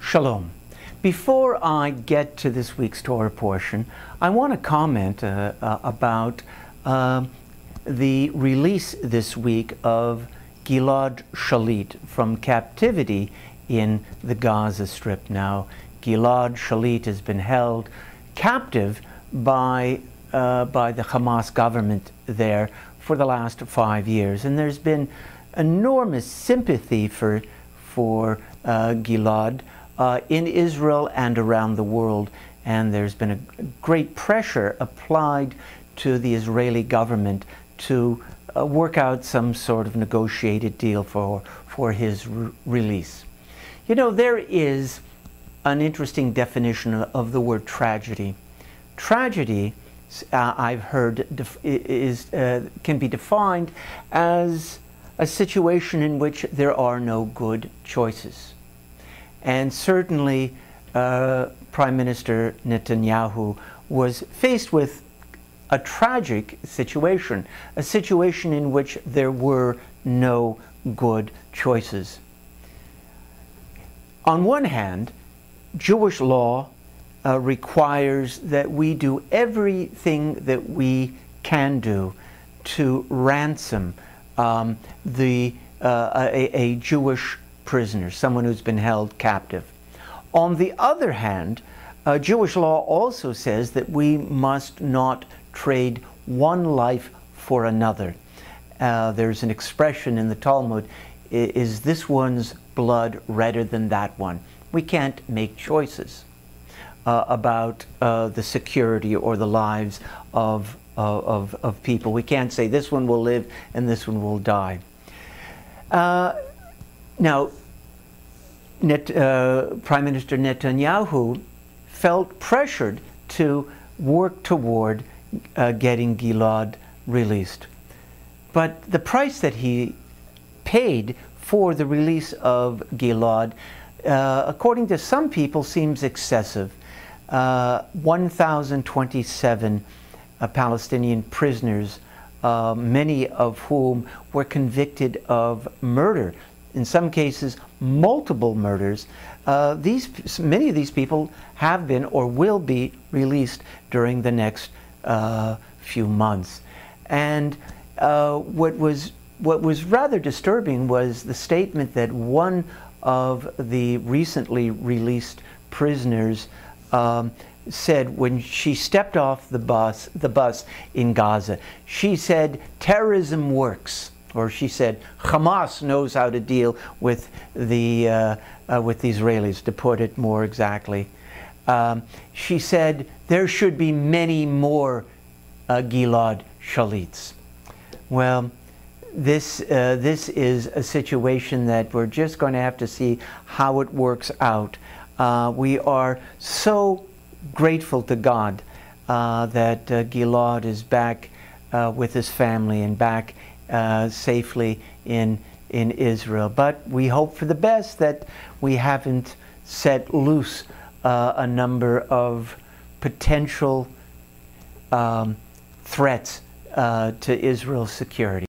Shalom. Before I get to this week's Torah portion, I want to comment about the release this week of Gilad Shalit from captivity in the Gaza Strip. Now, Gilad Shalit has been held captive by the Hamas government there for the last 5 years, and there's been enormous sympathy for Gilad in Israel and around the world, and there's been a great pressure applied to the Israeli government to work out some sort of negotiated deal for his release. You know, there is an interesting definition of the word tragedy. Tragedy, I've heard, can be defined as a situation in which there are no good choices. And certainly Prime Minister Netanyahu was faced with a tragic situation, a situation in which there were no good choices. On one hand, Jewish law requires that we do everything that we can do to ransom a Jewish prisoner, someone who's been held captive. On the other hand, Jewish law also says that we must not trade one life for another. There's an expression in the Talmud, is this one's blood redder than that one? We can't make choices about the security or the lives of people. We can't say this one will live and this one will die. Now, Prime Minister Netanyahu felt pressured to work toward getting Gilad released. But the price that he paid for the release of Gilad, according to some people, seems excessive. 1,027 Palestinian prisoners, many of whom were convicted of murder. In some cases, multiple murders. Many of these people have been or will be released during the next few months. And what was rather disturbing was the statement that one of the recently released prisoners said when she stepped off the bus in Gaza. She said, "Terrorism works." Or she said, Hamas knows how to deal with the Israelis, to put it more exactly. She said, there should be many more Gilad Shalits. Well, this is a situation that we're just going to have to see how it works out. We are so grateful to God that Gilad is back with his family and back safely in Israel. But we hope for the best that we haven't set loose a number of potential threats to Israel's security.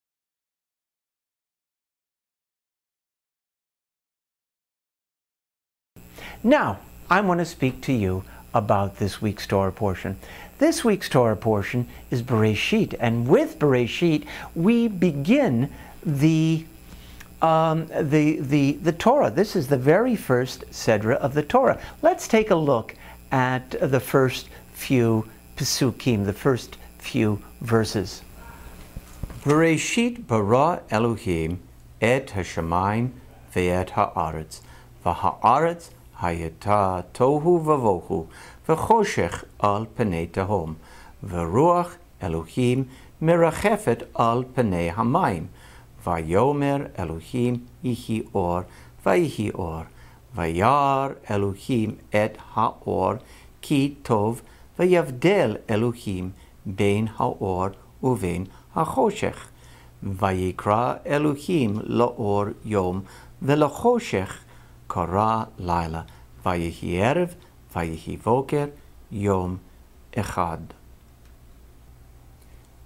Now, I want to speak to you about this week's Torah portion. This week's Torah portion is Bereshit, and with Bereshit we begin the Torah. This is the very first Sedra of the Torah. Let's take a look at the first few Pesukim, the first few verses. Bereshit bara Elohim et hashamayim ve'et ha'aretz. V'ha'aretz hayeta tohu vavohu, v'choshech al pnei tehom, v'ruach Elohim merachefet al pnei hamayim. Vayomer Elohim ihi or, vaihi or. Vayar Elohim et haor ki tov, vayavdel Elohim bein haor uvein hachoshech. Vayikra Elohim laor yom, velachoshech kara laila. Vayihi erev, vayihi voker, yom echad.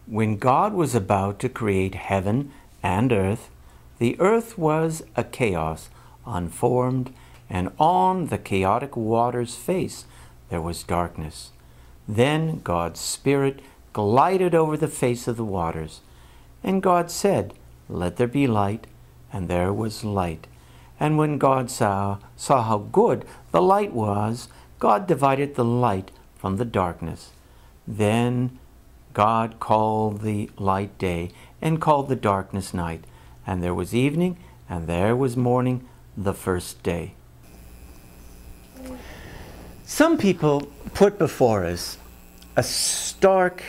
When God was about to create heaven and earth, the earth was a chaos, unformed, and on the chaotic water's face there was darkness. Then God's Spirit glided over the face of the waters. And God said, "Let there be light," and there was light. And when God saw how good the light was, God divided the light from the darkness. Then God called the light day, and called the darkness night. And there was evening, and there was morning, the first day. Some people put before us a stark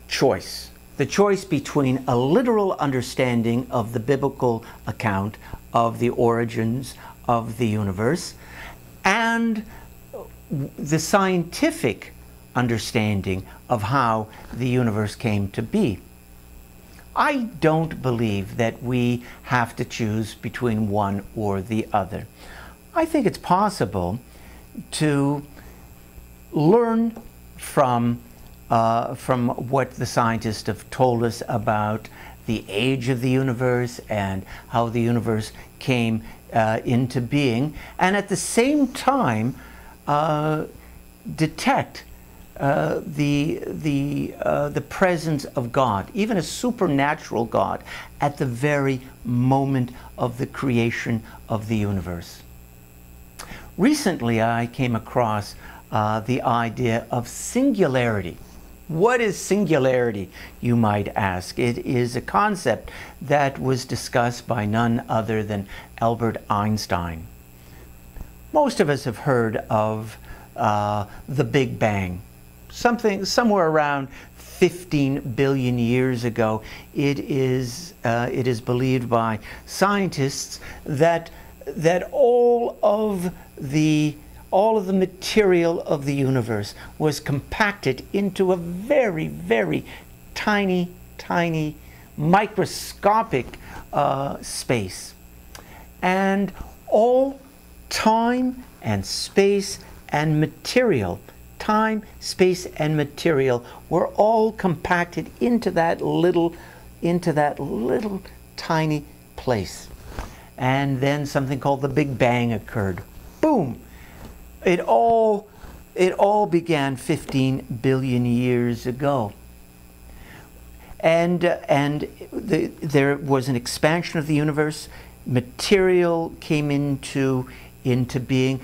choice. The choice between a literal understanding of the biblical account of the origins of the universe and the scientific understanding of how the universe came to be. I don't believe that we have to choose between one or the other. I think it's possible to learn from what the scientists have told us about the age of the universe and how the universe came into being, and at the same time detect the presence of God, even a supernatural God, at the very moment of the creation of the universe. Recently, I came across the idea of singularity. What is singularity, you might ask? It is a concept that was discussed by none other than Albert Einstein. Most of us have heard of the Big Bang. Somewhere around 15 billion years ago, it is believed by scientists that all of the material of the universe was compacted into a very, very tiny, microscopic space. And all time and space and material, time, space, and material were all compacted into that little tiny place. And then something called the Big Bang occurred. Boom! It all began 15 billion years ago. And there was an expansion of the universe. Material came into being.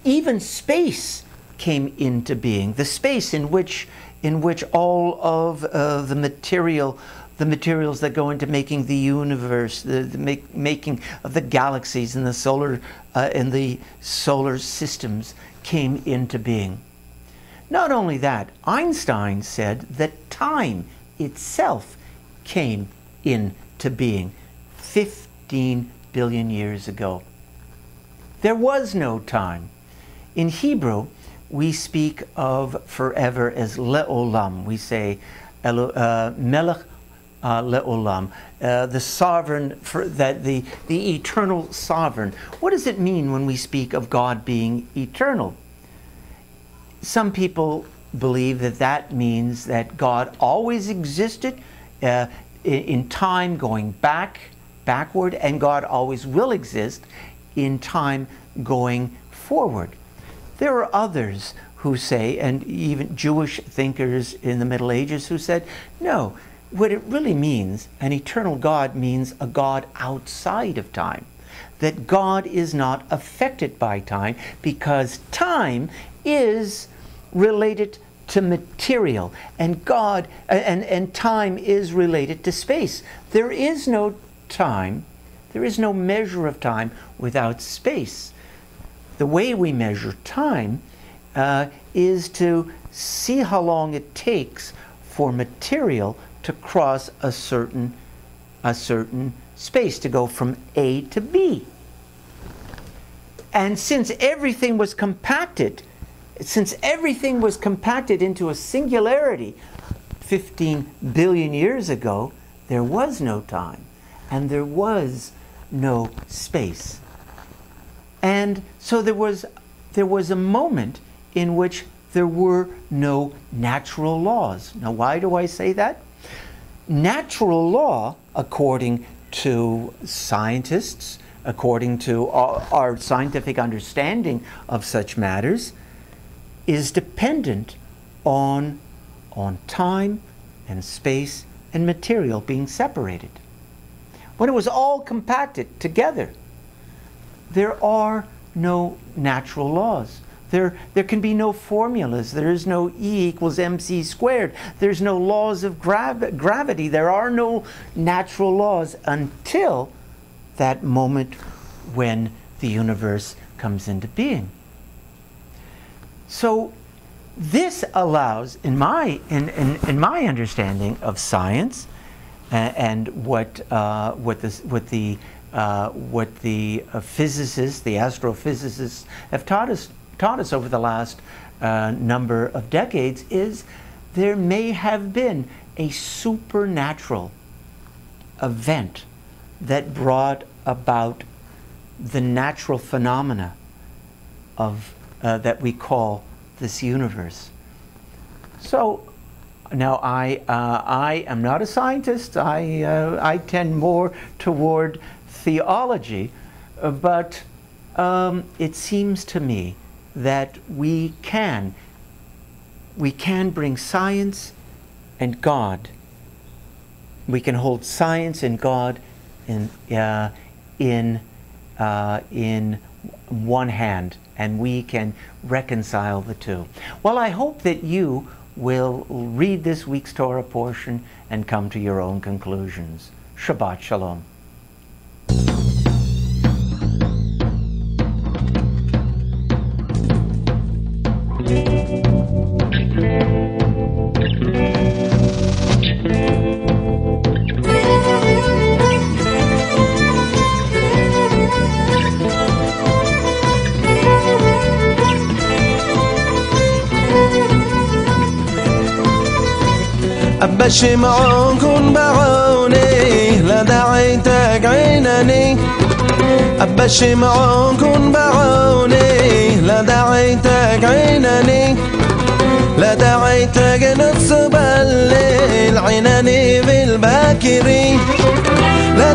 Even space came into being. The space in which all of the materials that go into making the universe, the making of the galaxies and the solar systems came into being. Not only that, Einstein said that time itself came into being 15 billion years ago. There was no time. In Hebrew, we speak of forever as le'olam. We say melech le'olam, the sovereign, the eternal sovereign. What does it mean when we speak of God being eternal? Some people believe that means that God always existed in time going backward, and God always will exist in time going forward. There are others who say, and even Jewish thinkers in the Middle Ages who said, no, what it really means, an eternal God means a God outside of time. That God is not affected by time because time is related to material, and God and time is related to space. There is no time There is no measure of time without space. The way we measure time is to see how long it takes for material to cross a certain space, to go from A to B. And since everything was compacted into a singularity 15 billion years ago, there was no time and there was no space. And so there was a moment in which there were no natural laws. Now, why do I say that? Natural law, according to scientists, according to our scientific understanding of such matters, is dependent on time and space and material being separated. When it was all compacted together, there are no natural laws. There can be no formulas. There is no E equals mc squared. There's no laws of gravity. There are no natural laws until that moment when the universe comes into being. So this allows, in my understanding of science, and what the physicists, the astrophysicists, have taught us over the last number of decades, is there may have been a supernatural event that brought about the natural phenomena of that we call this universe. So now I am not a scientist. I tend more toward theology, but it seems to me that we can bring science and God. We can hold science and God in one hand, and we can reconcile the two. Well, I hope that you will read this week's Torah portion and come to your own conclusions. Shabbat Shalom. أبا الشمعون كن بعوني لا دعيتك عينني أبا الشمعون كن بعوني لا دعيتك عينني لا دعيتك نصب الليل عينني بالباكري لا